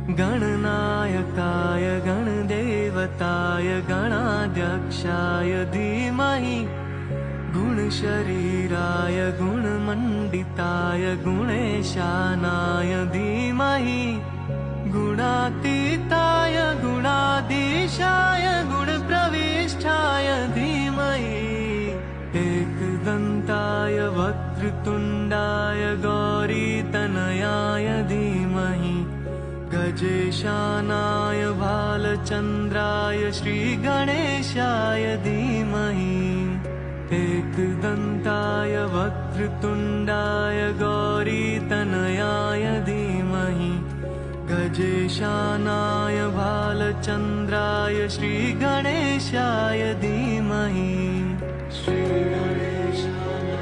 गणनायकाय गणदेवताय गणाध्यक्षाय धीमहि गुणशरीराय गुणमण्डिताय गुणेशानाय धीमहि गुणातीताय गुणाधीशाय गुणप्रविष्ठाय धीमहि एकदन्ताय वक्रतुण्डाय गौरीतनयाय धीमहि गजेशानाय भालचन्द्राय श्रीगणेशाय धीमहि एकदन्ताय वक्रतुण्डाय गौरीतनयाय धीमहि गजेशानाय भालचन्द्राय श्रीगणेशाय धीमहि श्रीगणेशाय